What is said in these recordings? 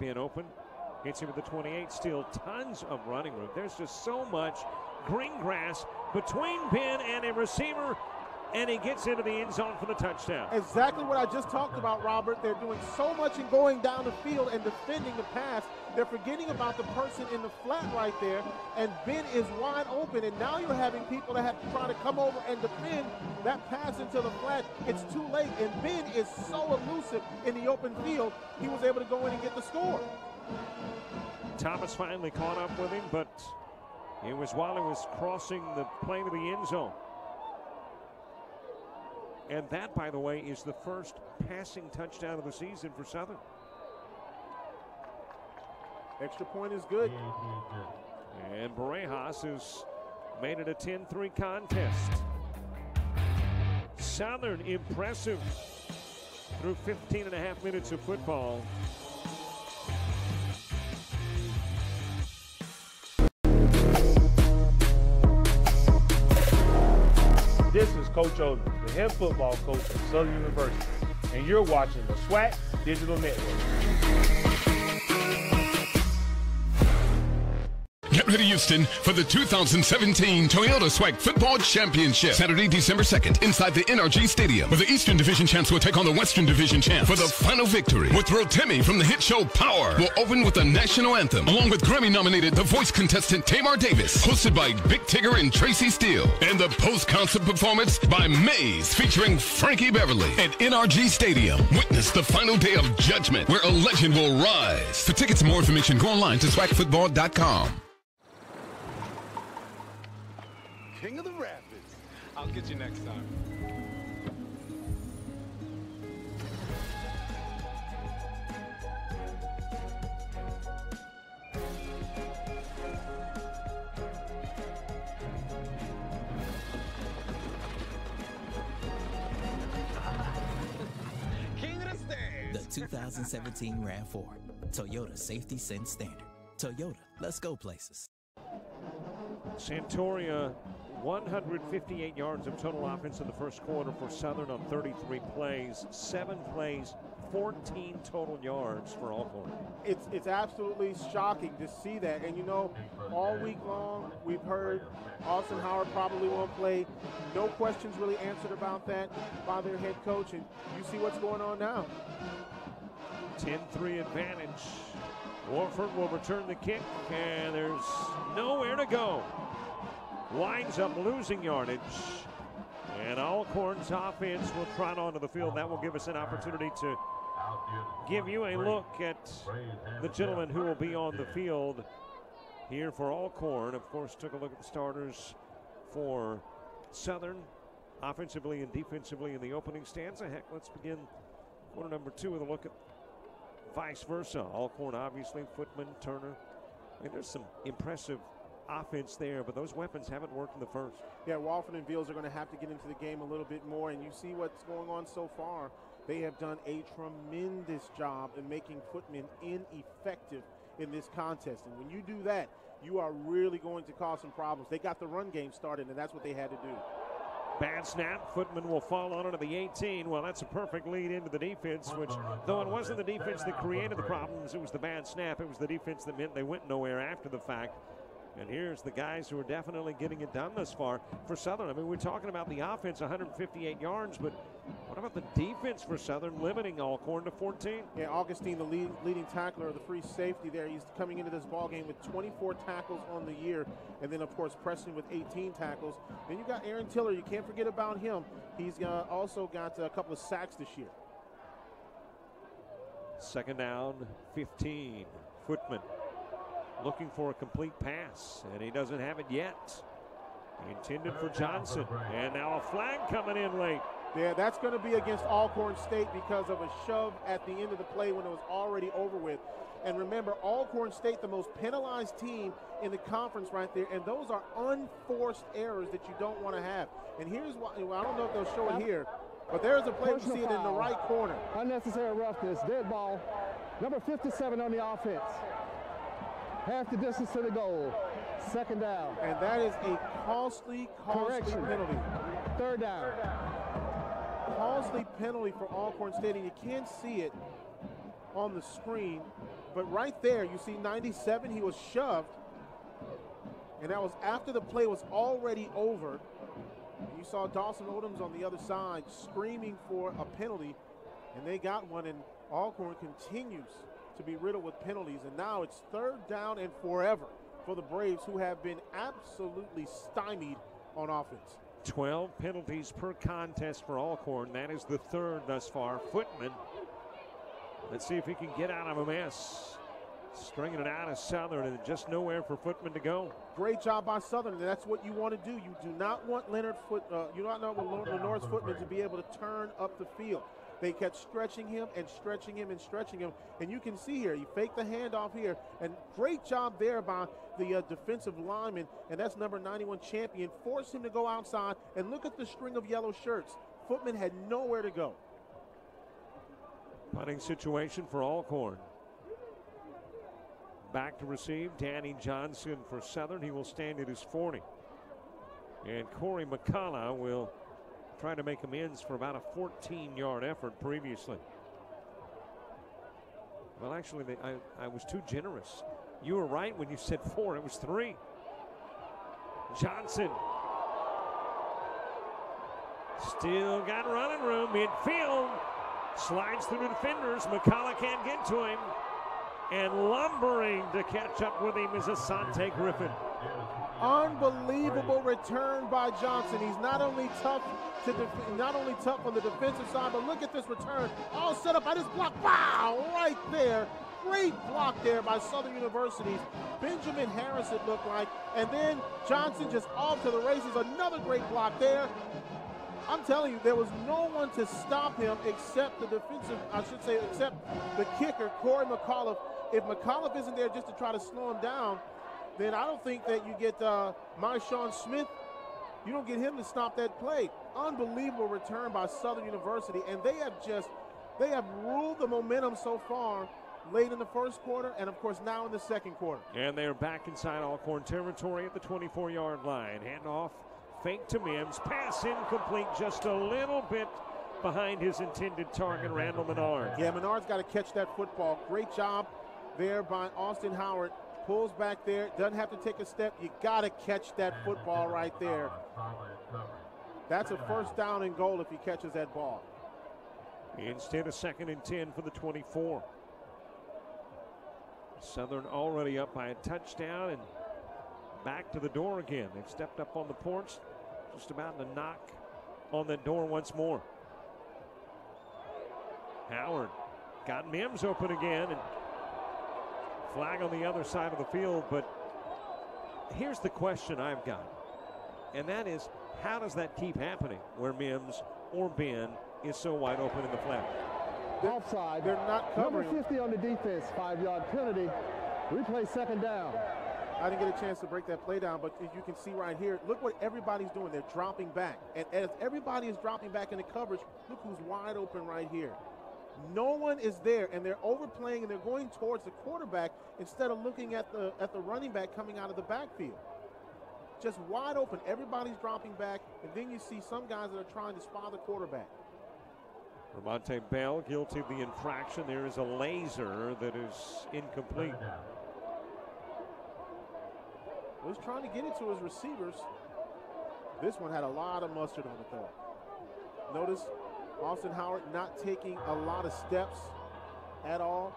Ben open. Hits him with the 28. Still tons of running room. There's just so much green grass between Ben and a receiver, and he gets into the end zone for the touchdown. Exactly what I just talked about, Robert. They're doing so much in going down the field and defending the pass. They're forgetting about the person in the flat right there, and Ben is wide open, and now you're having people that have to try to come over and defend that pass into the flat. It's too late, and Ben is so elusive in the open field, he was able to go in and get the score. Thomas finally caught up with him, but it was while he was crossing the plane to the end zone. And that, by the way, is the first passing touchdown of the season for Southern. Extra point is good. And Barejas has made it a 10-3 contest. Southern impressive through 15 and a half minutes of football. This is Coach Odom, the head football coach of Southern University, and you're watching the SWAC Digital Network. Get ready, Houston, for the 2017 Toyota SWAC Football Championship. Saturday, December 2nd, inside the NRG Stadium, where the Eastern Division champs will take on the Western Division champs for the final victory. With Rotimi from the hit show Power, will open with the national anthem, along with Grammy-nominated The Voice contestant Tamar Davis, hosted by Big Tigger and Tracy Steele, and the post-concert performance by Maze, featuring Frankie Beverly at NRG Stadium. Witness the final day of judgment, where a legend will rise. For tickets and more information, go online to swagfootball.com. King of the Rapids. I'll get you next time. King of the Stands. The 2017 RAV4, Toyota Safety Sense Standard. Toyota, let's go places. Santoria, 158 yards of total offense in the first quarter for Southern on 33 plays. 7 plays, 14 total yards for Alcorn. It's absolutely shocking to see that. And, you know, all week long we've heard Austin Howard probably won't play. No questions really answered about that by their head coach. And you see what's going on now. 10-3 advantage. Warford will return the kick, and there's nowhere to go. Winds up losing yardage, and Alcorn's offense will trot onto the field. That will give us an opportunity to give you a look at the gentleman who will be on the field here for Alcorn. Of course, took a look at the starters for Southern, offensively and defensively in the opening stanza. Heck, let's begin quarter number 2 with a look at vice versa. Alcorn, obviously, Footman, Turner. I mean, there's some impressive offense there, but those weapons haven't worked in the first. Yeah, Walford and Beals are going to have to get into the game a little bit more, and you see what's going on so far. They have done a tremendous job in making Footman ineffective in this contest, and when you do that, you are really going to cause some problems. They got the run game started, and that's what they had to do. Bad snap. Footman will fall on it at the 18. Well, that's a perfect lead into the defense, which, though it wasn't the defense that created the problems, it was the bad snap. It was the defense that meant they went nowhere after the fact. And here's the guys who are definitely getting it done thus far for Southern. I mean, we're talking about the offense, 158 yards, but what about the defense for Southern, limiting Alcorn to 14? Yeah, Augustine, the leading tackler of the free safety there. He's coming into this ball game with 24 tackles on the year, and then, of course, Preston with 18 tackles. Then you got Aaron Tiller. You can't forget about him. He's also got a couple of sacks this year. Second down, 15. Footman looking for a complete pass, and he doesn't have it yet. Intended for Johnson, and now a flag coming in late. Yeah, that's going to be against Alcorn State because of a shove at the end of the play when it was already over with. And remember, Alcorn State, the most penalized team in the conference right there, and those are unforced errors that you don't want to have. And here's why, I don't know if they'll show it here, but there's a play, we see it in the right corner. Unnecessary roughness, dead ball. Number 57 on the offense. Half the distance to the goal. Second down. And that is a costly penalty. Third down. Costly penalty for Alcorn State, and you can't see it on the screen, But right there, you see 97, he was shoved. And that was after the play was already over. You saw Dawson Odoms on the other side screaming for a penalty, and they got one, and Alcorn continues to be riddled with penalties. And now it's 3rd down and forever for the Braves, who have been absolutely stymied on offense. 12 penalties per contest for Alcorn. That is the 3rd thus far. Footman, let's see if he can get out of a mess. Stringing it out of Southern, and just nowhere for Footman to go. Great job by Southern, and that's what you want to do. You do not want Lenore's Footman to be able to turn up the field. They kept stretching him and stretching him and stretching him, and you can see here, he faked the handoff here, and great job there by the defensive lineman, and that's number 91 Champion, forced him to go outside, and look at the string of yellow shirts. Footman had nowhere to go. Punting situation for Alcorn. Back to receive, Danny Johnson for Southern. He will stand at his 40. And Corey McCullough will try to make amends for about a 14-yard effort previously. Well, actually, I was too generous. You were right when you said 4. It was 3. Johnson. Still got running room. Midfield. Slides through the defenders. McCullough can't get to him. And lumbering to catch up with him is Asante Griffin. Unbelievable return by Johnson. He's not only tough on the defensive side, but look at this return. All set up by this block. Wow, right there. Great block there by Southern University's Benjamin Harris, it looked like. And then Johnson just off to the races. Another great block there. I'm telling you, there was no one to stop him except except the kicker, Corey McCullough. If McCullough isn't there just to try to slow him down, then I don't think that you get Marshawn Smith. You don't get him to stop that play. Unbelievable return by Southern University, and they have ruled the momentum so far late in the first quarter and, of course, now in the second quarter. And they're back inside Alcorn territory at the 24-yard line. Handoff, fake to Mims, pass incomplete, just a little bit behind his intended target, Randall Menard. Yeah, Menard's got to catch that football. Great job there by Austin Howard. Pulls back there, doesn't have to take a step. You got to catch that football right there. That's a 1st down and goal if he catches that ball. Instead, a 2nd and 10 for the 24. Southern already up by a touchdown and back to the door again. They've stepped up on the porch, just about to knock on the door once more. Howard got Mims open again, and flag on the other side of the field. But here's the question I've got, and that is, how does that keep happening where Mims or Ben is so wide open in the flag? Offside. They're not covering. Number 50 on the defense, 5-yard penalty. Replay 2nd down. I didn't get a chance to break that play down, but as you can see right here, look what everybody's doing. They're dropping back. And as everybody is dropping back in the coverage, look who's wide open right here. No one is there, and they're overplaying, and they're going towards the quarterback instead of looking at the running back coming out of the backfield. Just wide open. Everybody's dropping back, and then you see some guys that are trying to spy the quarterback. Ramonte Bell guilty of the infraction. There is a laser that is incomplete. Was trying to get it to his receivers. This one had a lot of mustard on it, though. Notice Austin Howard not taking a lot of steps at all.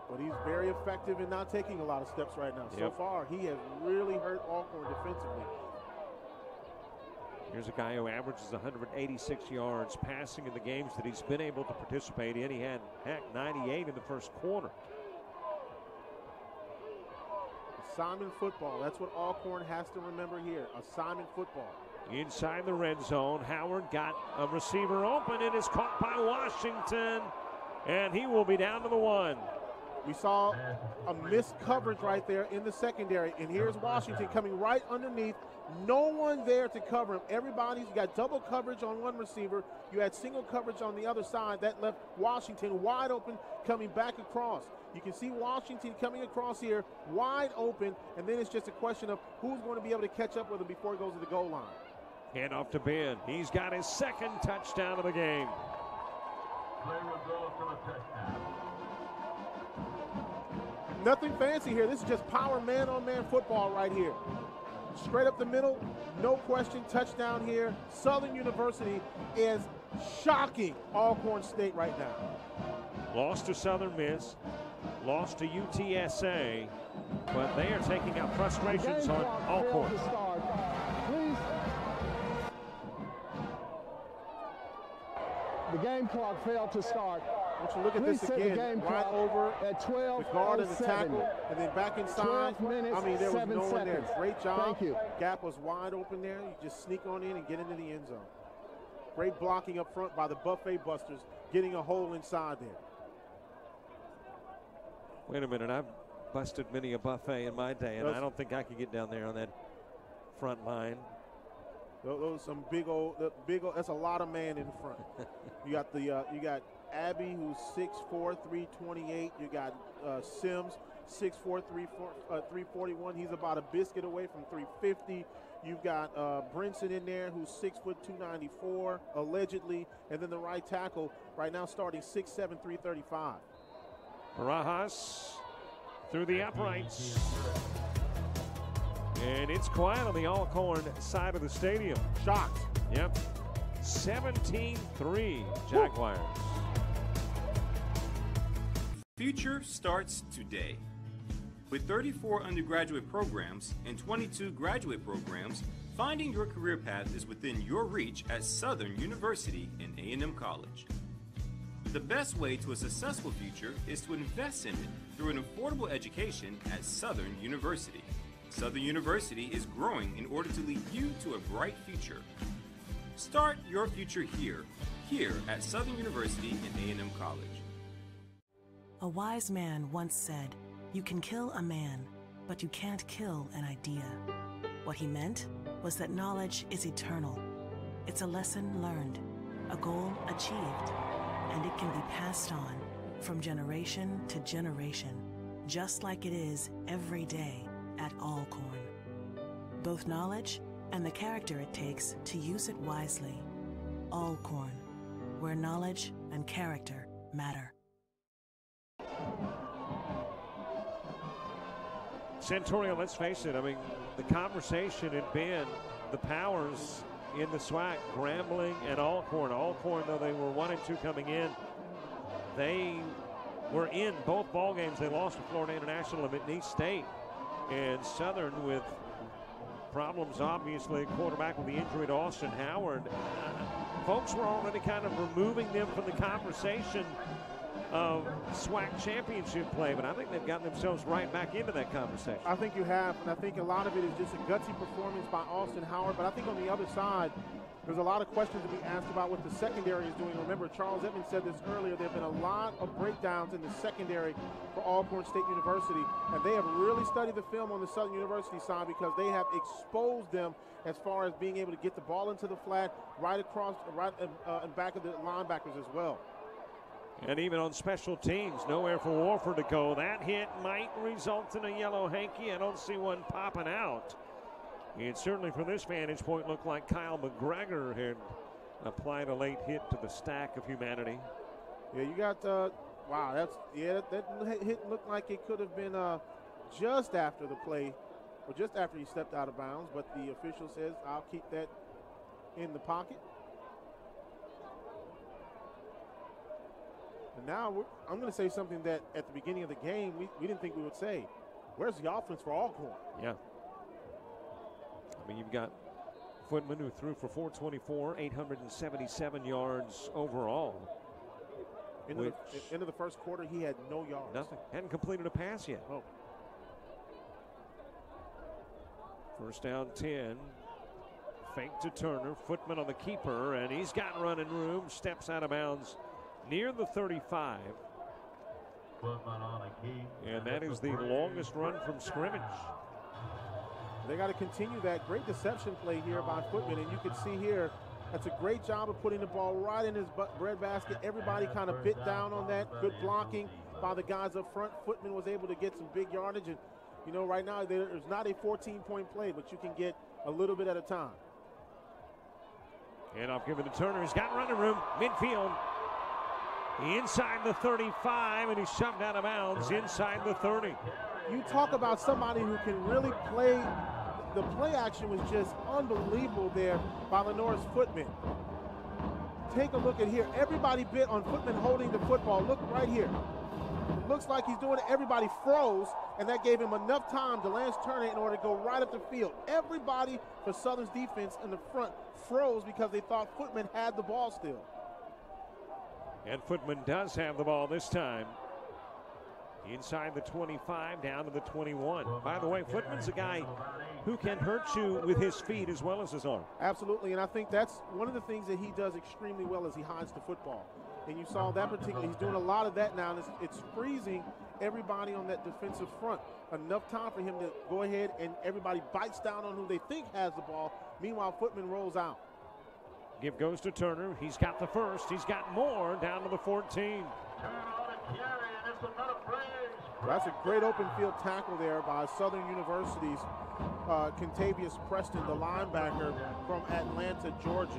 But he's very effective in not taking a lot of steps right now. So far, he has really hurt Alcorn defensively. Here's a guy who averages 186 yards passing in the games that he's been able to participate in. He had, 98 in the first quarter. Assignment football. That's what Alcorn has to remember here. Assignment football. Inside the red zone, Howard got a receiver open. It is caught by Washington, and he will be down to the 1. We saw a missed coverage right there in the secondary, and here's Washington coming right underneath. No one there to cover him. You got double coverage on one receiver. You had single coverage on the other side. That left Washington wide open coming back across. You can see Washington coming across here wide open, and then it's just a question of who's going to be able to catch up with him before he goes to the goal line. Hand off to Ben. He's got his 2nd touchdown of the game. Nothing fancy here. This is just power man-on-man football right here. Straight up the middle, no question, touchdown here. Southern University is shocking Alcorn State right now. Lost to Southern Miss, lost to UTSA, but they are taking out frustrations on Alcorn. The game clock failed to start. I want you to look at this again, right over at 12. The guard and the tackle, and then back inside. 12 minutes, I mean, there was no one there. Great job. Thank you. Gap was wide open there. You just sneak on in and get into the end zone. Great blocking up front by the Buffet Busters, getting a hole inside there. Wait a minute, I've busted many a buffet in my day, and I don't think I could get down there on that front line. Those some big old. That's a lot of man in front. You got Abby, who's 6'4", 328. You got Sims, 6'4", 341. He's about a biscuit away from 350. You've got Brinson in there, who's 6 foot 294, allegedly, and then the right tackle right now starting 6'7", 335. Barajas through the uprights. And it's quiet on the Alcorn side of the stadium. Shocked. Yep. 17-3 Jaguars. Future starts today. With 34 undergraduate programs and 22 graduate programs, finding your career path is within your reach at Southern University and A&M College. The best way to a successful future is to invest in it through an affordable education at Southern University. Southern University is growing in order to lead you to a bright future. Start your future here at Southern University and A&M College. A wise man once said, "You can kill a man, but you can't kill an idea." What he meant was that knowledge is eternal. It's a lesson learned, a goal achieved, and it can be passed on from generation to generation, just like it is every day at Alcorn. Both knowledge and the character it takes to use it wisely. Alcorn, where knowledge and character matter. Centurion, let's face it, I mean, the conversation had been the powers in the SWAC, Grambling and Alcorn. Alcorn, though they were 1-2 coming in, they were in both ball games. They lost to Florida International and McNeese State. And Southern with problems, obviously, quarterback with the injury to Austin Howard. Folks were already kind of removing them from the conversation of SWAC championship play, but I think they've gotten themselves right back into that conversation. I think you have, and I think a lot of it is just a gutsy performance by Austin Howard, but I think on the other side, there's a lot of questions to be asked about what the secondary is doing. Remember, Charles Edmonds said this earlier, there have been a lot of breakdowns in the secondary for Alcorn State University, and they have really studied the film on the Southern University side because they have exposed them as far as being able to get the ball into the flat, right across, and back of the linebackers as well. And even on special teams, nowhere for Warford to go. That hit might result in a yellow hanky. I don't see one popping out. It certainly, from this vantage point, looked like Kyle McGregor had applied a late hit to the stack of humanity. Yeah, you got, wow, that hit looked like it could have been just after the play, or just after he stepped out of bounds, but the official says, I'll keep that in the pocket. And now I'm going to say something that at the beginning of the game we didn't think we would say. Where's the offense for Alcorn? Yeah. I mean, you've got Footman, who threw for 424, 877 yards overall. Into the first quarter, he had no yards. Nothing. Hadn't completed a pass yet. Oh. First down 10. Fake to Turner. Footman on the keeper, and he's got running room. Steps out of bounds near the 35. And that is the longest run from scrimmage. They got to continue that great deception play here by Footman, and you can see here that's a great job of putting the ball right in his breadbasket. Everybody kind of bit down on that. Good blocking by the guys up front. Footman was able to get some big yardage, and you know, right now there's not a 14-point play, but you can get a little bit at a time. And I'll give it to Turner. He's got running room midfield. Inside the 35, and he's shoved out of bounds inside the 30. You talk about somebody who can really play. The play action was just unbelievable there by Lenore's Footman. Take a look at here. Everybody bit on Footman holding the football. Look right here. It looks like he's doing it. Everybody froze, and that gave him enough time, Delance Turner, in order to go right up the field. Everybody for Southern's defense in the front froze because they thought Footman had the ball still. And Footman does have the ball this time. Inside the 25, down to the 21. By the way, Footman's a guy who can hurt you with his feet as well as his arm. Absolutely, and I think that's one of the things that he does extremely well is he hides the football. And you saw that particularly, he's doing a lot of that now, and it's freezing everybody on that defensive front. Enough time for him to go ahead and everybody bites down on who they think has the ball. Meanwhile, Footman rolls out. Give goes to Turner. He's got the first. He's got more down to the 14. That's a great open field tackle there by Southern University's Contavious Preston, the linebacker from Atlanta, Georgia.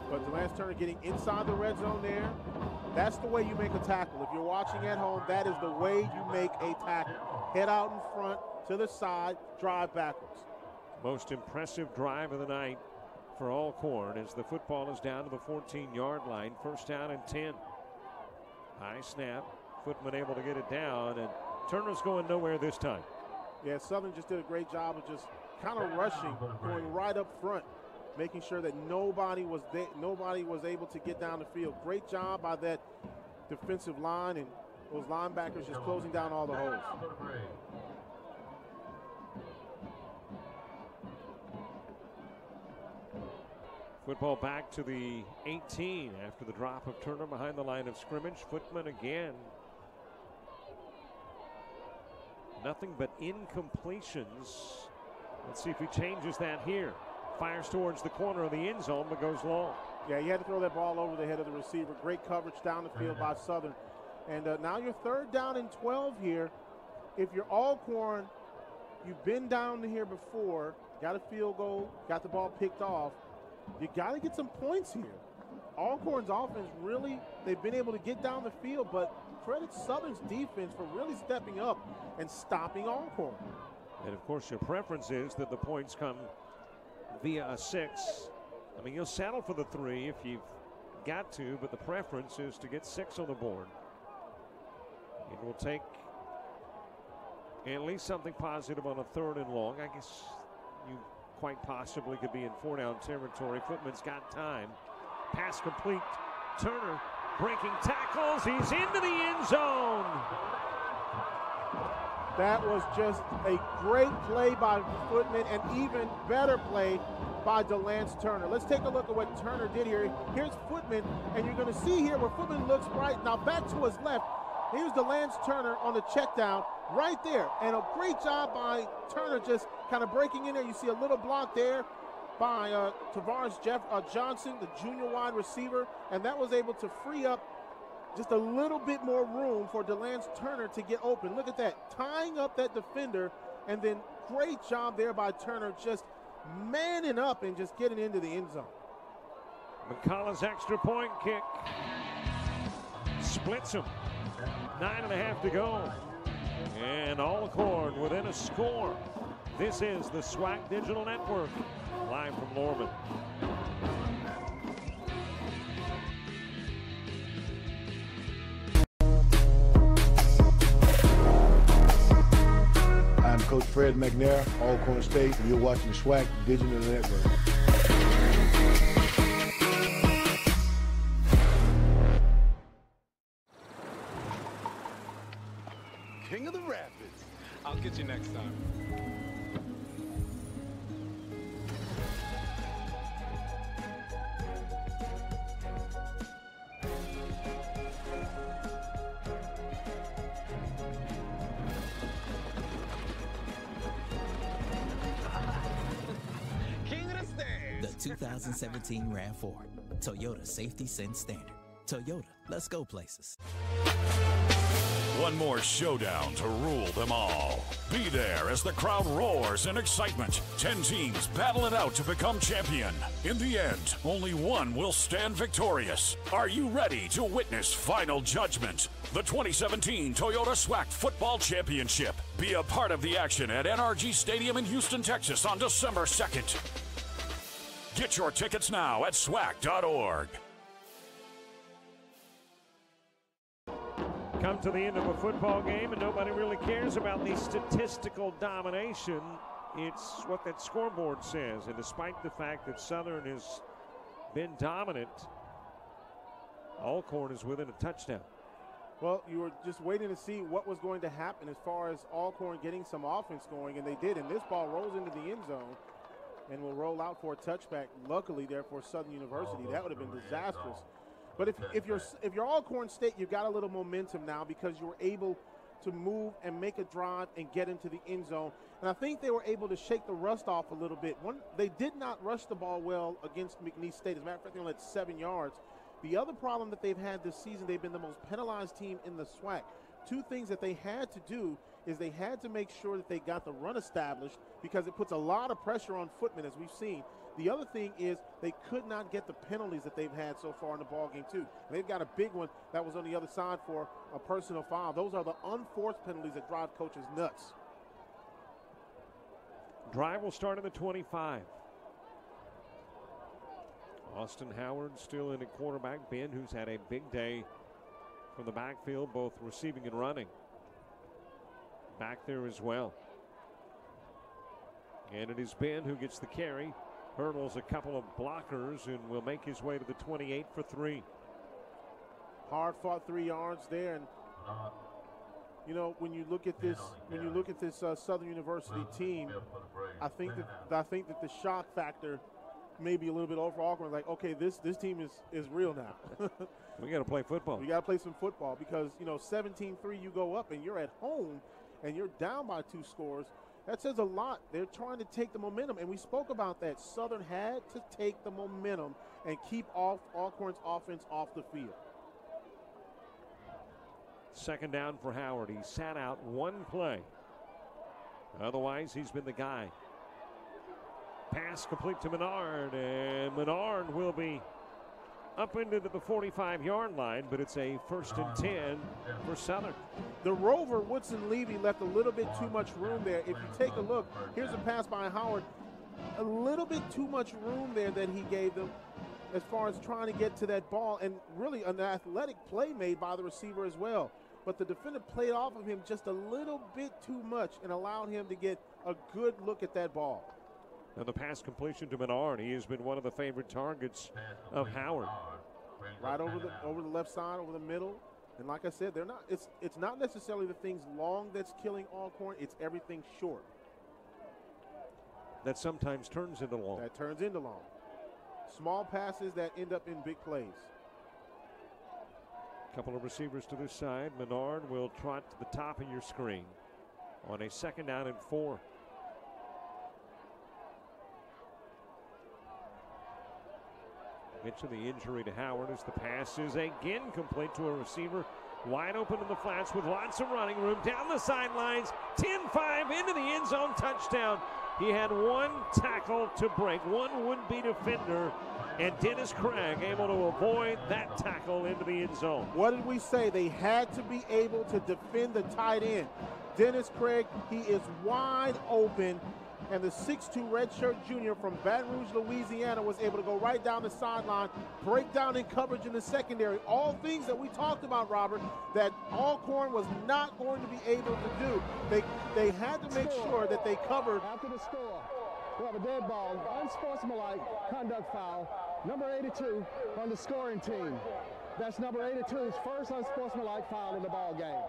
But Delance Turner getting inside the red zone there. That's the way you make a tackle. If you're watching at home, that is the way you make a tackle. Head out in front, to the side, drive backwards. Most impressive drive of the night for Alcorn as the football is down to the 14-yard line. First down and 10. High snap. Footman able to get it down, and Turner's going nowhere this time. Yeah, Southern just did a great job of just kind of rushing, going right up front, making sure that nobody was able to get down the field. Great job by that defensive line and those linebackers just closing down all the holes. Football back to the 18 after the drop of Turner behind the line of scrimmage. Footman again. Nothing but incompletions. Let's see if he changes that here. Fires towards the corner of the end zone, but goes long. Yeah, he had to throw that ball over the head of the receiver. Great coverage down the field by Southern. And now you're third down and 12 here. If you're Alcorn, you've been down here before, got a field goal, got the ball picked off. You got to get some points here. Alcorn's offense really, they've been able to get down the field, but credit Southern's defense for really stepping up and stopping Alcorn. And of course, your preference is that the points come via a 6. I mean, you'll settle for the 3 if you've got to, but the preference is to get 6 on the board. It will take at least something positive on a 3rd and long. I guess you quite possibly could be in 4-down territory. Footman's got time. Pass complete. Turner breaking tackles. He's into the end zone. That was just a great play by Footman, and even better play by Delance Turner. Let's take a look at what Turner did here. Here's Footman, and you're going to see here where Footman looks right. Now back to his left. Here's Delance Turner on the check down right there. And a great job by Turner just kind of breaking in there. You see a little block there by Tavares Johnson, the junior wide receiver. And that was able to free up just a little bit more room for Delance Turner to get open. Look at that, tying up that defender. And then great job there by Turner just manning up and just getting into the end zone. McCullough's extra point kick splits him. 9.5 to go. And Alcorn within a score. This is the SWAC Digital Network, live from Lorman. I'm Coach Fred McNair, Alcorn State, and you're watching the SWAC Digital Network. King of the Rapids. I'll get you next time. King of the Stairs. The 2017 RAV4, Toyota Safety Sense Standard. Toyota, let's go places. One more showdown to rule them all. Be there as the crowd roars in excitement. 10 teams battle it out to become champion. In the end, only one will stand victorious. Are you ready to witness Final Judgment? The 2017 Toyota SWAC Football Championship. Be a part of the action at NRG Stadium in Houston, Texas on December 2nd. Get your tickets now at SWAC.org. Come to the end of a football game and nobody really cares about the statistical domination. It's what that scoreboard says. And despite the fact that Southern has been dominant, Alcorn is within a touchdown. Well, you were just waiting to see what was going to happen as far as Alcorn getting some offense going, and they did. And this ball rolls into the end zone and will roll out for a touchback. Luckily there for Southern University. That would have been disastrous. But if you're Alcorn State, you've got a little momentum now because you were able to move and make a drive and get into the end zone. And I think they were able to shake the rust off a little bit. They did not rush the ball well against McNeese State. As a matter of fact, they only had 7 yards. The other problem that they've had this season, they've been the most penalized team in the SWAC. Two things that they had to do is they had to make sure that they got the run established because it puts a lot of pressure on footmen, as we've seen. The other thing is they could not get the penalties that they've had so far in the ballgame, too. And they've got a big one that was on the other side for a personal foul. Those are the unforced penalties that drive coaches nuts. Drive will start in the 25. Austin Howard still in at quarterback. Ben, who's had a big day from the backfield, both receiving and running, back there as well. And it is Ben who gets the carry. Hurdles a couple of blockers and will make his way to the 28 for 3. Hard fought 3 yards there. And you know, when you look at this Southern University team, I think that the shock factor may be a little bit over Alcorn. Like, okay, this team is real now. We got to play football. We got to play some football because, you know, 17-3 you go up and you're at home and you're down by 2 scores. That says a lot. They're trying to take the momentum, and we spoke about that. Southern had to take the momentum and keep Alcorn's offense off the field. Second down for Howard. He sat out 1 play. Otherwise, he's been the guy. Pass complete to Menard, and Menard will be up into the 45-yard line, but it's a 1st and 10 for Southern. The rover, Woodson Levy, left a little bit too much room there. If you take a look, here's a pass by Howard. A little bit too much room there that he gave them as far as trying to get to that ball, and really an athletic play made by the receiver as well. But the defender played off of him just a little bit too much and allowed him to get a good look at that ball. Now the pass completion to Menard. He has been one of the favorite targets of Howard. Right over the left side, over the middle. And like I said, they're not. It's not necessarily the things long that's killing Alcorn. It's everything short. That sometimes turns into long. That turns into long. Small passes that end up in big plays. Couple of receivers to this side. Menard will trot to the top of your screen on a 2nd down and 4. Mention the injury to Howard as the pass is again complete to a receiver wide open in the flats with lots of running room down the sidelines. 10-5 into the end zone, touchdown. He had 1 tackle to break, 1 would-be defender, and Dennis Craig able to avoid that tackle into the end zone. What did we say? They had to be able to defend the tight end. Dennis Craig, he is wide open. And the 6'2" redshirt junior from Baton Rouge, Louisiana was able to go right down the sideline, break down in coverage in the secondary. All things that we talked about, Robert, that Alcorn was not going to be able to do. They had to make sure that they covered. After the score, we have a dead ball, unsportsmanlike conduct foul, number 82 on the scoring team. That's number 82's first unsportsmanlike foul in the ball game.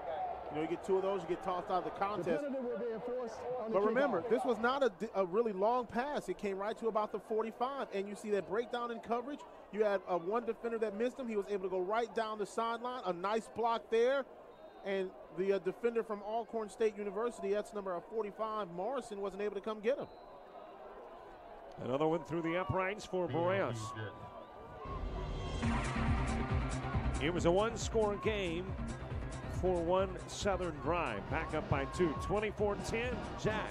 You know, you get 2 of those, you get tossed out of the contest. The penalty will be enforced on the But remember, kickoff. this was not a really long pass. It came right to about the 45, and you see that breakdown in coverage. You had one defender that missed him. He was able to go right down the sideline. A nice block there. And the defender from Alcorn State University, that's number 45, Morrison, wasn't able to come get him. Another one through the uprights for Boreas. It was a 1-score game. 4-1 Southern drive. Back up by 2. 24-10 Jags.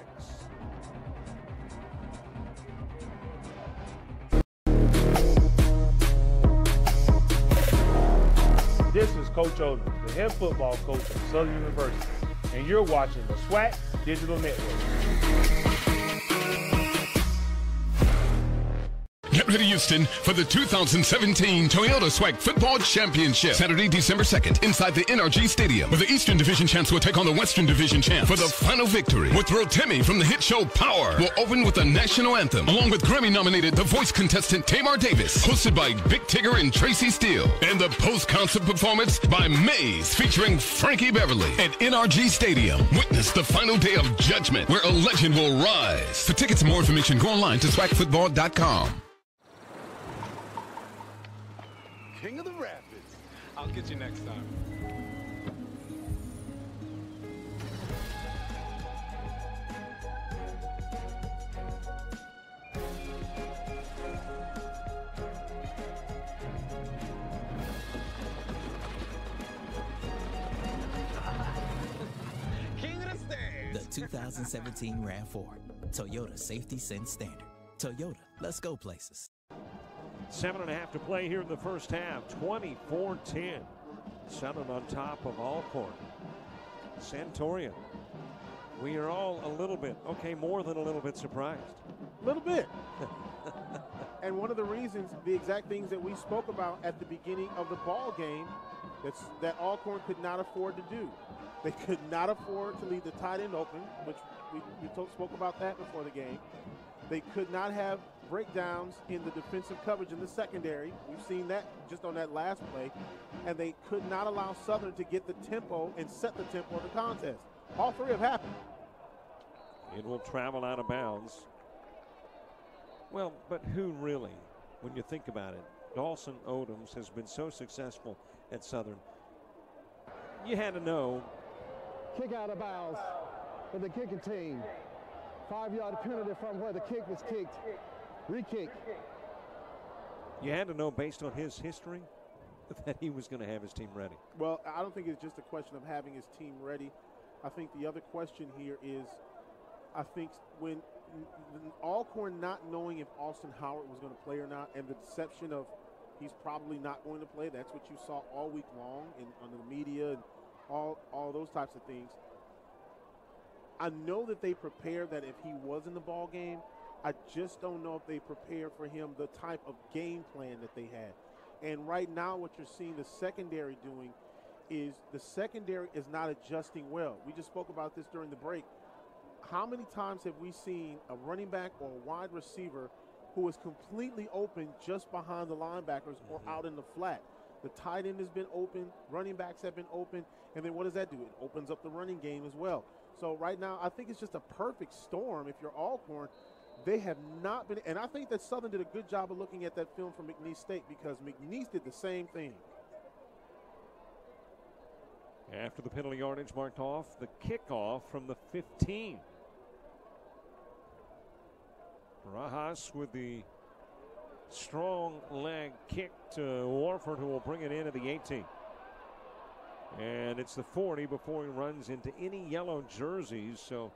This is Coach Odom, the head football coach of Southern University, and you're watching the SWAC Digital Network. Get ready, Houston, for the 2017 Toyota SWAC Football Championship. Saturday, December 2nd, inside the NRG Stadium, where the Eastern Division champs will take on the Western Division champs for the final victory. With Rotimi from the hit show Power, will open with the national anthem, along with Grammy-nominated The Voice contestant Tamar Davis, hosted by Big Tigger and Tracy Steele, and the post-concert performance by Maze, featuring Frankie Beverly at NRG Stadium. Witness the final day of judgment, where a legend will rise. For tickets and more information, go online to swagfootball.com. King of the Rapids. I'll get you next time. King of the Stands. The 2017 RAV4. Toyota Safety Sense Standard. Toyota, let's go places. 7.5 to play here in the first half. 24-10. Southern on top of Alcorn. Santoria. We are all a little bit, okay, more than a little bit surprised. A little bit. And one of the reasons, the exact things that we spoke about at the beginning of the ball game, that Alcorn could not afford to do. They could not afford to leave the tight end open, which we spoke about that before the game. They could not have breakdowns in the defensive coverage in the secondary. We've seen that just on that last play. And they could not allow Southern to get the tempo and set the tempo of the contest. All three have happened. It will travel out of bounds. Well, but who really, when you think about it, Dawson Odoms has been so successful at Southern. You had to know. Kick out of bounds for the kicking team. 5-yard penalty from where the kick was kicked. Re-kick. You had to know, based on his history, that he was going to have his team ready. Well, I don't think it's just a question of having his team ready. I think the other question here is, I think when Alcorn not knowing if Austin Howard was going to play or not, and the deception of he's probably not going to play, that's what you saw all week long on the media and all those types of things. I know that they prepared that if he was in the ball game, I just don't know if they prepared for him the type of game plan that they had. And right now what you're seeing the secondary doing is the secondary is not adjusting well. We just spoke about this during the break. How many times have we seen a running back or a wide receiver who is completely open just behind the linebackers or out in the flat? The tight end has been open, running backs have been open, and then what does that do? It opens up the running game as well. So right now I think it's just a perfect storm if you're Alcorn. They have not been, and I think that Southern did a good job of looking at that film from McNeese State because McNeese did the same thing. After the penalty yardage marked off, the kickoff from the 15. Rajas with the strong leg kick to Warford, who will bring it in at the 18. And it's the 40 before he runs into any yellow jerseys. So,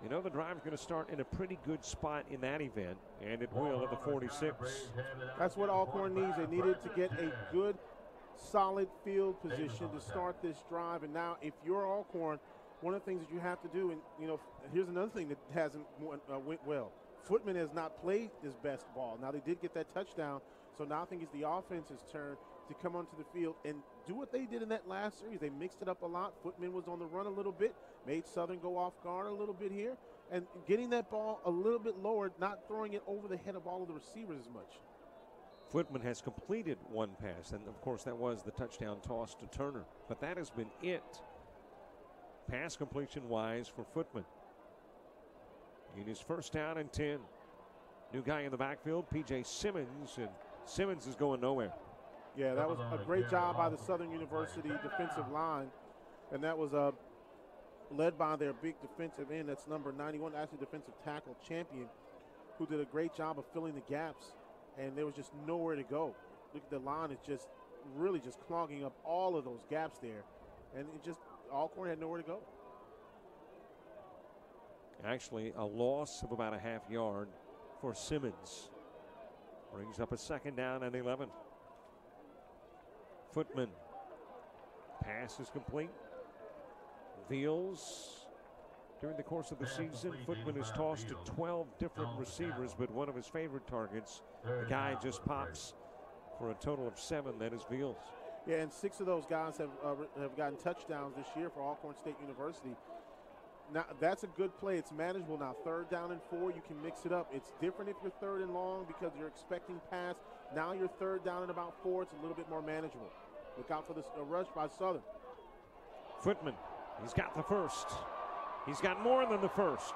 you know, the drive's going to start in a pretty good spot in that event, and it will at the 46. That's what Alcorn needs. They needed to get a good, solid field position to start this drive. And now, if you're Alcorn, one of the things that you have to do, and, you know, here's another thing that hasn't went well. Footman has not played his best ball. Now, they did get that touchdown, so now I think it's the offense's turn to come onto the field and do what they did in that last series. They mixed it up a lot. Footman was on the run a little bit, made Southern go off guard a little bit here, and getting that ball a little bit lower, not throwing it over the head of all of the receivers as much. Footman has completed one pass, and of course that was the touchdown toss to Turner. But that has been it, pass completion-wise, for Footman. In his first down and 10. New guy in the backfield, P.J. Simmons, and Simmons is going nowhere. Yeah, that was a great job by the Southern University defensive line, and that was led by their big defensive end. That's number 91, actually defensive tackle champion, who did a great job of filling the gaps, and there was just nowhere to go. Look at the line, it's just really just clogging up all of those gaps there. And it just, Alcorn had nowhere to go. Actually, a loss of about a half yard for Simmons. Brings up a second down and 11. Footman. Pass is complete. Veals. During the course of the season, Footman has tossed to 12 different receivers, but one of his favorite targets, the guy just pops for a total of 7. That is Veals. Yeah, and 6 of those guys have gotten touchdowns this year for Alcorn State University. Now, that's a good play. It's manageable now. 3rd down and 4, you can mix it up. It's different if you're 3rd and long because you're expecting pass. Now you're 3rd down and about 4. It's a little bit more manageable. Look out for this rush by Southern. Footman, he's got the first. He's got more than the first.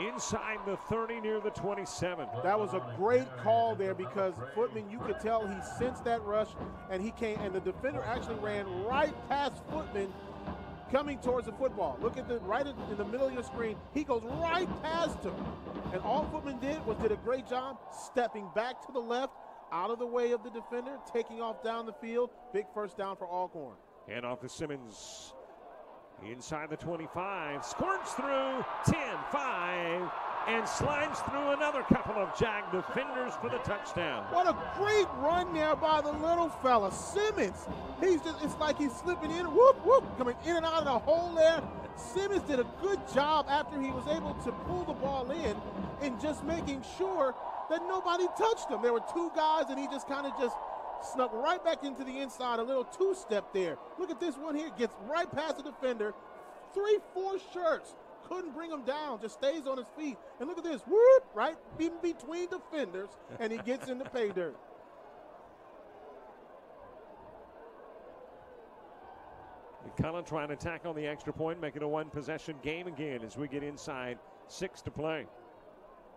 Inside the 30 near the 27. That was a great call there because Footman, you could tell he sensed that rush and he came, and the defender actually ran right past Footman coming towards the football. Look at the right in the middle of your screen. He goes right past him. And all Footman did a great job stepping back to the left, out of the way of the defender, taking off down the field. Big first down for Alcorn. And off to Simmons. Inside the 25, squirts through 10-5, and slides through another couple of Jag defenders for the touchdown. What a great run there by the little fella, Simmons. It's like he's slipping in, whoop, whoop, coming in and out of the hole there. Simmons did a good job after he was able to pull the ball in just making sure that nobody touched him. There were 2 guys, and he just kind of just snuck right back into the inside, a little 2-step there. Look at this one here, gets right past the defender, 3-4 shirts, couldn't bring him down, just stays on his feet. And look at this, whoop, right in between defenders, and he gets in the pay dirt. McCullough trying to tack on the extra point, make it a 1-possession game again as we get inside 6 to play.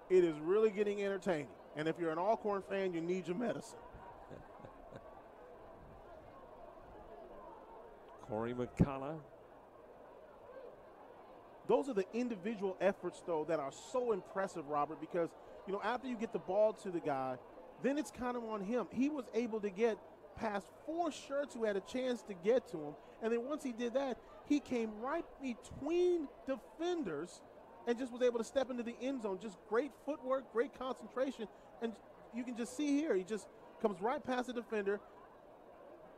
It is really getting entertaining, and if you're an Alcorn fan, you need your medicine. Corey McCullough. Those are the individual efforts, though, that are so impressive, Robert, because, you know, after you get the ball to the guy, then it's kind of on him. He was able to get past 4 shirts who had a chance to get to him, and then once he did that, he came right between defenders and just was able to step into the end zone. Just great footwork, great concentration, and you can just see here, he just comes right past the defender.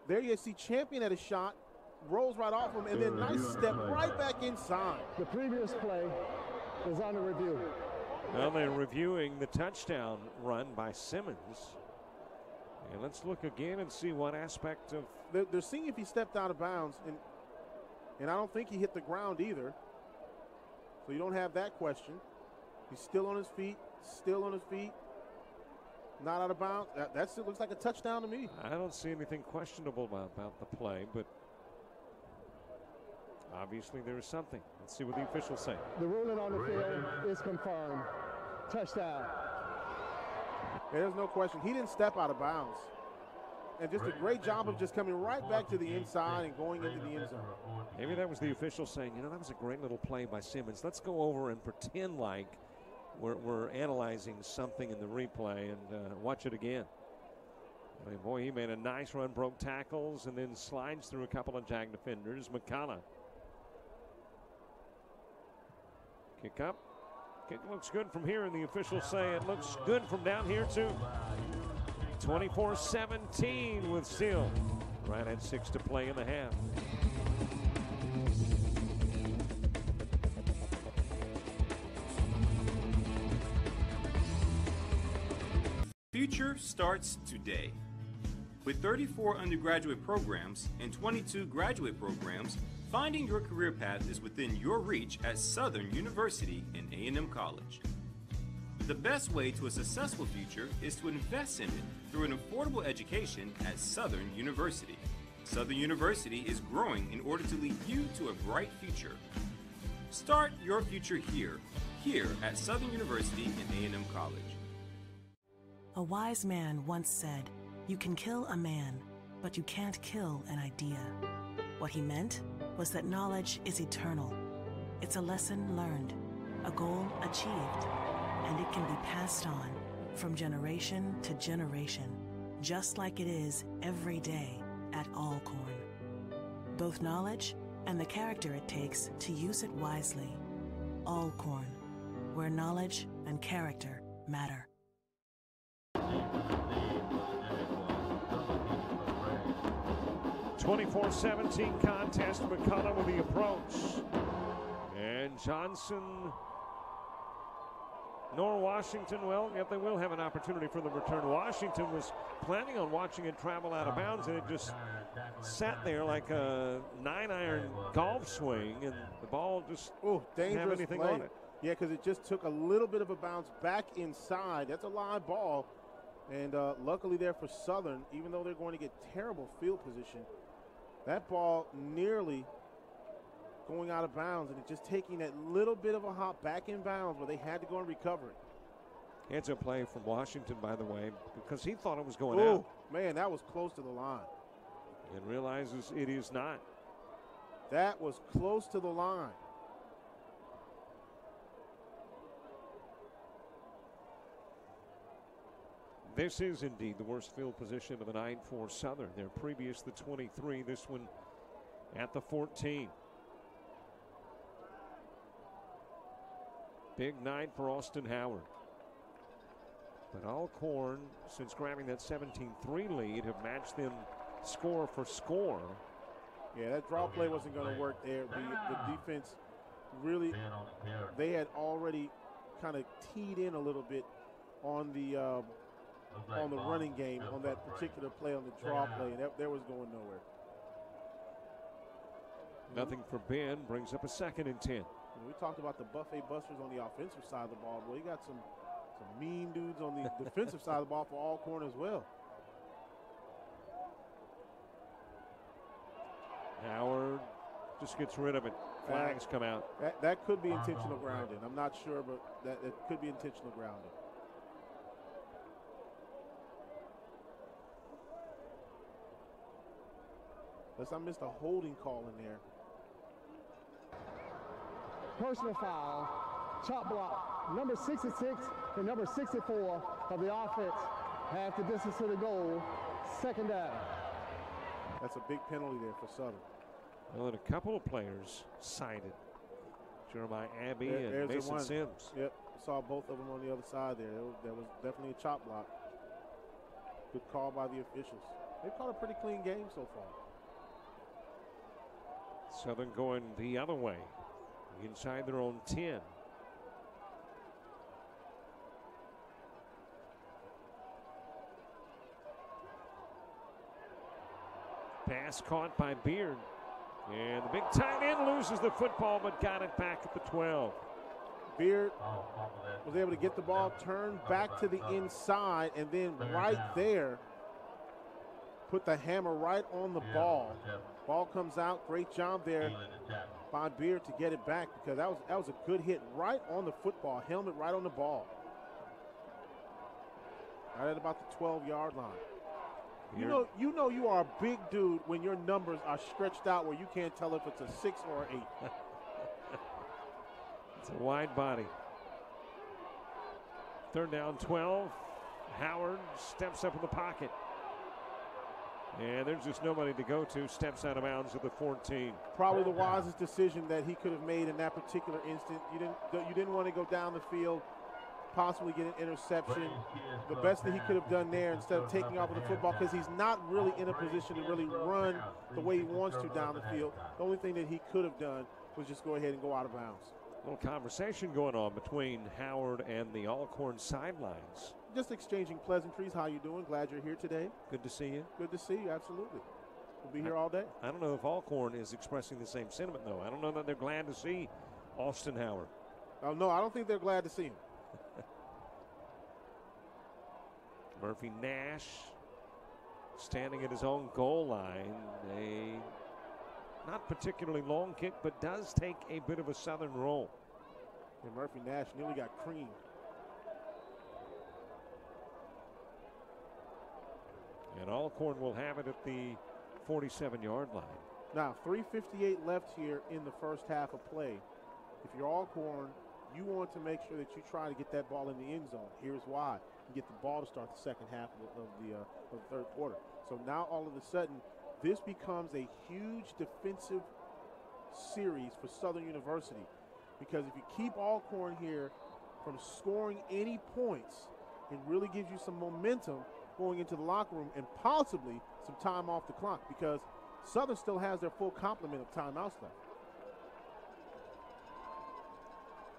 There you see Champion at a shot, rolls right off him, and then nice step right back inside. The previous play is under review. Well, they're reviewing the touchdown run by Simmons. And let's look again and see what aspect of... They're seeing if he stepped out of bounds, and I don't think he hit the ground either. So you don't have that question. He's still on his feet, not out of bounds. That still looks like a touchdown to me. I don't see anything questionable about the play, but obviously there is something. Let's see what the officials say. The ruling on the field is confirmed. Touchdown. There's no question. He didn't step out of bounds. And just a great job of just coming right back to the inside and going into the end zone. Maybe that was the official saying, you know, that was a great little play by Simmons. Let's go over and pretend like we're analyzing something in the replay and watch it again. I mean, boy, he made a nice run, broke tackles, and then slides through a couple of Jag defenders. McCullough. Kick up. Kick looks good from here, and the officials say it looks good from down here, too. 24-17 with still right at 6 to play in the half. Future starts today. With 34 undergraduate programs and 22 graduate programs, finding your career path is within your reach at Southern University and A&M College. The best way to a successful future is to invest in it through an affordable education at Southern University. Southern University is growing in order to lead you to a bright future. Start your future here at Southern University and A&M College. A wise man once said, "You can kill a man, but you can't kill an idea." What he meant was that knowledge is eternal. It's a lesson learned, a goal achieved, and it can be passed on from generation to generation, just like it is every day at Alcorn. both knowledge and the character it takes to use it wisely. Alcorn, where knowledge and character matter. 24-17 contest. McCullough with the approach. And Johnson nor Washington, well, yet they will have an opportunity for the return. Washington was planning on watching it travel out of bounds, and it just sat there like a 9-iron golf swing, and the ball just didn't have anything on it. Yeah, because it just took a little bit of a bounce back inside. That's a live ball. And luckily there for Southern, even though they're going to get terrible field position, that ball nearly going out of bounds, and it just taking that little bit of a hop back in bounds where they had to go and recover it. It's a play from Washington, by the way, because he thought it was going out. Man, that was close to the line. And realizes it is not. That was close to the line. This is indeed the worst field position of the night for Southern. Their previous, the 23, this one at the 14. Big night for Austin Howard. But Alcorn, since grabbing that 17-3 lead, have matched them score for score. Yeah, that draw play wasn't going to work there. The defense really, they had already kind of teed in a little bit on the running game on that particular play, on the draw play, and that was going nowhere. Nothing for Ben, brings up a 2nd and 10. We talked about the buffet busters on the offensive side of the ball. Well, you got some mean dudes on the defensive side of the ball for Alcorn as well. Howard just gets rid of it. Flags come out. That could be intentional grounding. I'm not sure, but that could be intentional grounding. Unless I missed a holding call in there. Personal foul, chop block, number 66 and number 64 of the offense. Half the distance to the goal, 2nd down. That's a big penalty there for Southern. Well, and a couple of players cited. Jeremiah Abbey and Mason Sims. Yep, saw both of them on the other side there. There was definitely a chop block. Good call by the officials. They've caught a pretty clean game so far. Southern going the other way, inside their own 10. Pass caught by Beard. And the big tight end loses the football, but got it back at the 12. Beard was able to get the ball turned back to the inside, and then right there, put the hammer right on the ball. Ball comes out. Great job there by Beard to get it back, because that was a good hit right on the football. Helmet right on the ball. Right at about the 12-yard line. You know you are a big dude when your numbers are stretched out where you can't tell if it's a 6 or 8. It's a wide body. 3rd down, 12. Howard steps up in the pocket. And there's just nobody to go to. Steps out of bounds at the 14. Probably the wisest decision that he could have made in that particular instant. You didn't want to go down the field, possibly get an interception. The best that he could have done there, instead of taking off with the football, because he's not really in a position to really run the way he wants to down the field. The only thing that he could have done was just go ahead and go out of bounds. A little conversation going on between Howard and the Alcorn sidelines. Just exchanging pleasantries. How you doing? Glad you're here today. Good to see you. Good to see you, absolutely. We'll be here all day. I don't know if Alcorn is expressing the same sentiment, though. I don't know that they're glad to see Austin Howard. Oh, no, I don't think they're glad to see him. Murphy Nash standing at his own goal line. A not particularly long kick, but does take a bit of a Southern roll. And Murphy Nash nearly got creamed. And Alcorn will have it at the 47-yard line. Now, 3:58 left here in the first half of play. If you're Alcorn, you want to make sure that you try to get that ball in the end zone. Here's why. You get the ball to start the second half of the third quarter. So now all of a sudden, this becomes a huge defensive series for Southern University, because if you keep Alcorn here from scoring any points, it really gives you some momentum going into the locker room and possibly some time off the clock, because Southern still has their full complement of timeouts left.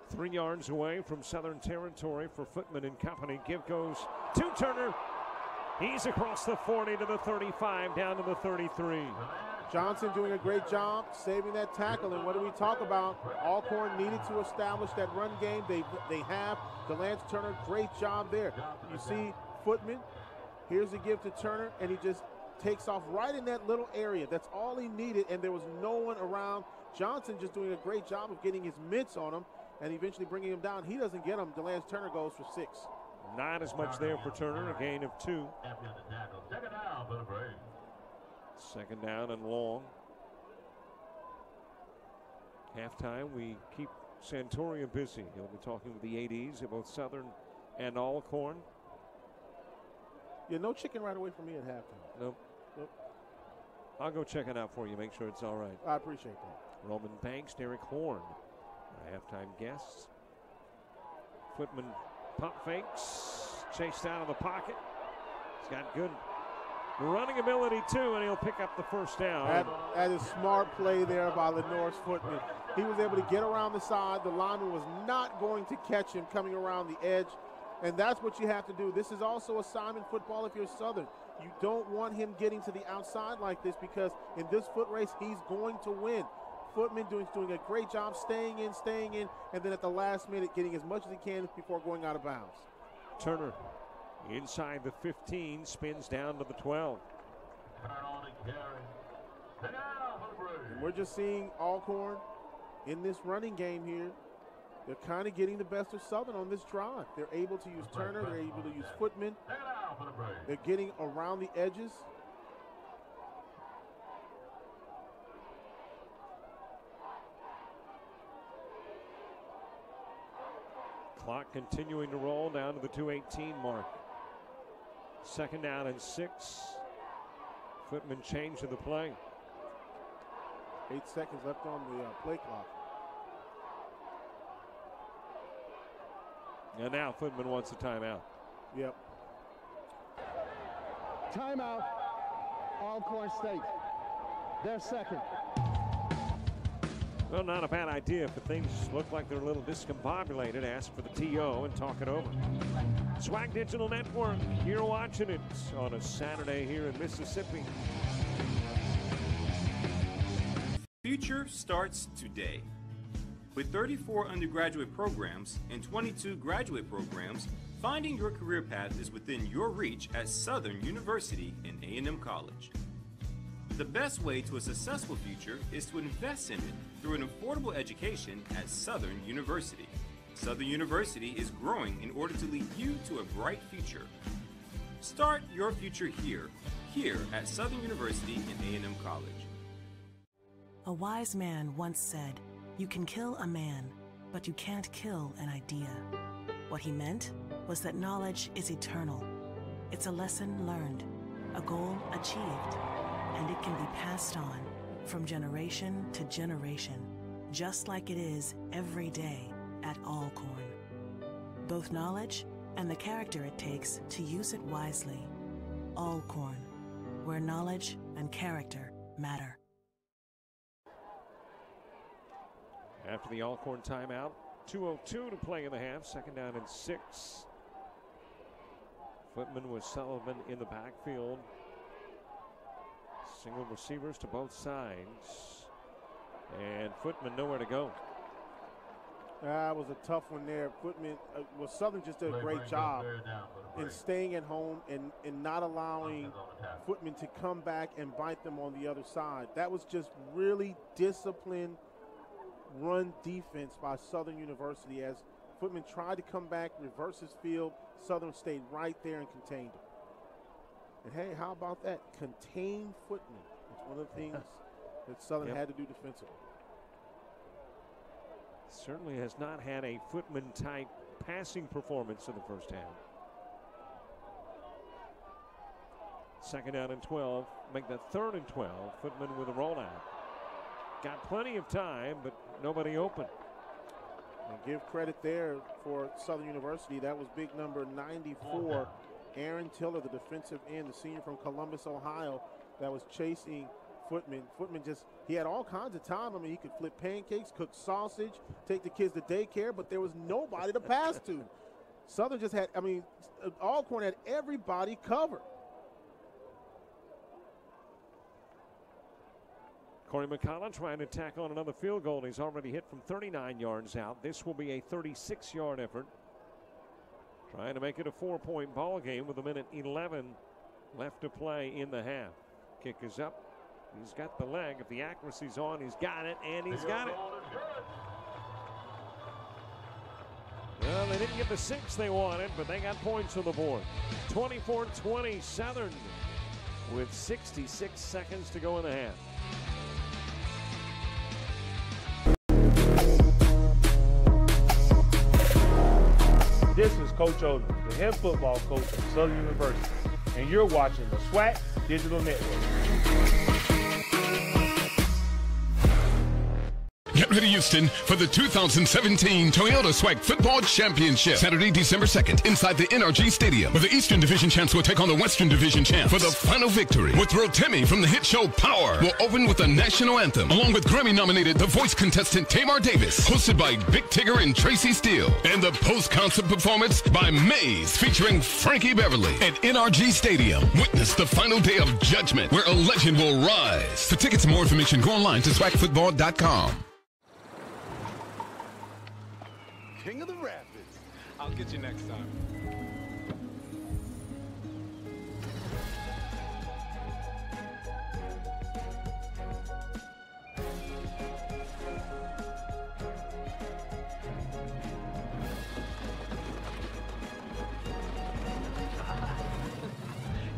3 yards away from Southern territory for Footman and company. Give goes to Turner. He's across the 40 to the 35, down to the 33. Johnson doing a great job saving that tackle. And what do we talk about? Alcorn needed to establish that run game. They have. Delance Turner, great job there. You see Footman. Here's the give to Turner, and he just takes off right in that little area. That's all he needed, and there was no one around. Johnson just doing a great job of getting his mitts on him and eventually bringing him down. He doesn't get him. Delance Turner goes for 6. Not as much there for Turner, a gain of 2. Second down and long. Halftime, we keep Santoria busy. He'll be talking with the ADs at both Southern and Alcorn. Yeah, no chicken right away from me at halftime. Nope. I'll go check it out for you, make sure it's all right. I appreciate that. Roman Banks, Derek Horn, our halftime guests. Footman pump fakes, chased out of the pocket. He's got good running ability too, and he'll pick up the first down. That is smart play there by Lenore's Footman. He was able to get around the side. The lineman was not going to catch him coming around the edge, and that's what you have to do. This is also assignment football if you're Southern. You don't want him getting to the outside like this, because in this foot race, he's going to win. Footman doing a great job staying in, and then at the last minute getting as much as he can before going out of bounds. Turner inside the 15, spins down to the 12. And we're just seeing Alcorn in this running game here. They're kind of getting the best of Southern on this drive. They're able to use Turner. They're able to use Footman. They're getting around the edges. Clock continuing to roll down to the 2:18 mark. Second down and 6. Footman changed to the play. 8 seconds left on the play clock. And now Footman wants a timeout. Yep. Timeout, Alcorn State. Their second. Well, not a bad idea. If things look like they're a little discombobulated, ask for the TO and talk it over. Swag Digital Network, you're watching it on a Saturday here in Mississippi. Future starts today. With 34 undergraduate programs and 22 graduate programs, finding your career path is within your reach at Southern University and A&M College. The best way to a successful future is to invest in it through an affordable education at Southern University. Southern University is growing in order to lead you to a bright future. Start your future here at Southern University and A&M College. A wise man once said, "You can kill a man, but you can't kill an idea." What he meant was that knowledge is eternal. It's a lesson learned, a goal achieved, and it can be passed on from generation to generation, just like it is every day at Alcorn. Both knowledge and the character it takes to use it wisely. Alcorn, where knowledge and character matter. After the Alcorn timeout, 2:02 to play in the half, second down and 6. Footman with Sullivan in the backfield. Single receivers to both sides. And Footman nowhere to go. That was a tough one there. Footman, Southern just did a great job in staying at home and not allowing Footman to come back and bite them on the other side. That was just really disciplined run defense by Southern University as Footman tried to come back, reverse his field. Southern stayed right there and contained him. And hey, how about that? Contain Footman. It's one of the things that Southern had to do defensively. Certainly has not had a Footman-type passing performance in the first half. Second down and 12. Make that 3rd and 12. Footman with a rollout. Got plenty of time, but nobody open. And give credit there for Southern University. That was big number 94, Aaron Tiller, the defensive end, the senior from Columbus, Ohio, that was chasing Footman. Footman he had all kinds of time. I mean, he could flip pancakes, cook sausage, take the kids to daycare, but there was nobody to pass to. Southern just had, Alcorn had everybody covered. Corey McCollum trying to tack on another field goal. He's already hit from 39 yards out. This will be a 36-yard effort. Trying to make it a 4-point ball game with 1:11 left to play in the half. Kick is up. He's got the leg. If the accuracy's on, he's got it, and he's got it. Well, they didn't get the 6 they wanted, but they got points on the board. 24-20 Southern with 66 seconds to go in the half. This is Coach Odom, the head football coach at Southern University, and you're watching the SWAC Digital Network. Get ready, Houston, for the 2017 Toyota SWAC Football Championship. Saturday, December 2nd, inside the NRG Stadium, where the Eastern Division champs will take on the Western Division champs for the final victory. With Rotimi from the hit show Power, will open with the national anthem, along with Grammy-nominated The Voice contestant Tamar Davis, hosted by Big Tigger and Tracy Steele, and the post-concert performance by Maze, featuring Frankie Beverly at NRG Stadium. Witness the final day of judgment, where a legend will rise. For tickets and more information, go online to swagfootball.com. King of the Rapids. I'll get you next time.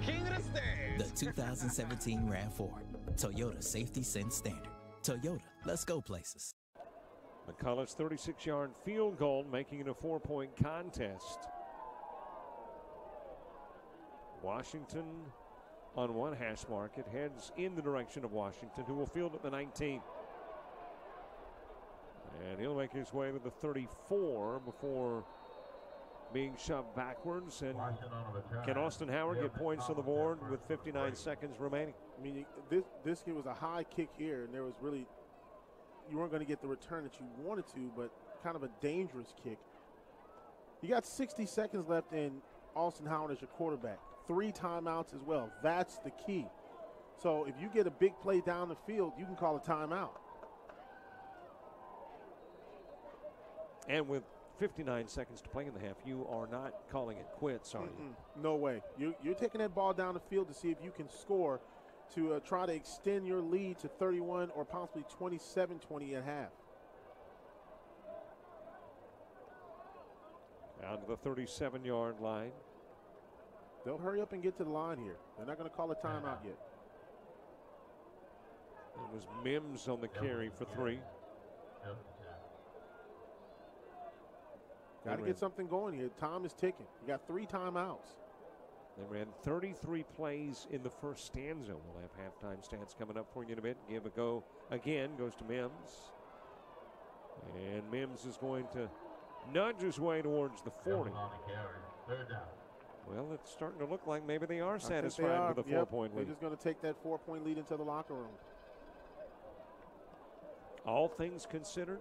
King of the State. The 2017 RAV4, Toyota Safety Sense Standard. Toyota, let's go places. McCullough's 36-yard field goal, making it a 4-point contest. Washington on one hash mark. It heads in the direction of Washington, who will field at the 19. And he'll make his way to the 34 before being shoved backwards. And can Austin Howard get points on the board with 59 seconds remaining? I mean, this was a high kick here, and there was really, you weren't going to get the return that you wanted to, but kind of a dangerous kick. You got 60 seconds left in Austin Howard as your quarterback. 3 timeouts as well. That's the key. So if you get a big play down the field, you can call a timeout. And with 59 seconds to play in the half, you are not calling it quits, are you? No way. You're taking that ball down the field to see if you can score to try to extend your lead to 31 or possibly 27-20 at half. Down to the 37-yard line. They'll hurry up and get to the line here. They're not going to call a timeout yet. It was Mims on the carry for 3. Got to get something going here. Time is ticking. You got 3 timeouts. They ran 33 plays in the first stanza. We'll have halftime stats coming up for you in a bit. Give a go again. Goes to Mims. And Mims is going to nudge his way towards the 40. Well, it's starting to look like maybe they are satisfied with a 4-point lead. They're just going to take that 4-point lead into the locker room. All things considered,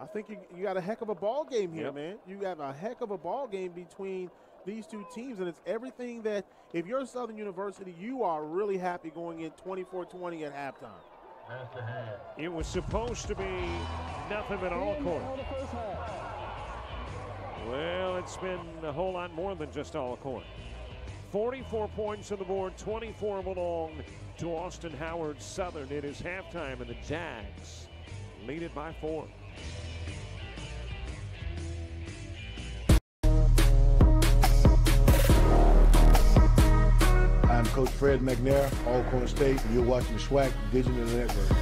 I think you got a heck of a ball game here, man. You have a heck of a ball game between these two teams, and it's everything that, if you're Southern University, you are really happy going in 24-20 at halftime. It was supposed to be nothing but Alcorn. Well, it's been a whole lot more than just Alcorn. 44 points on the board, 24 belong to Austin Howard Southern. It is halftime, and the Jags lead it by 4. I'm Coach Fred McNair, Alcorn State, and you're watching the SWAC Digital Network.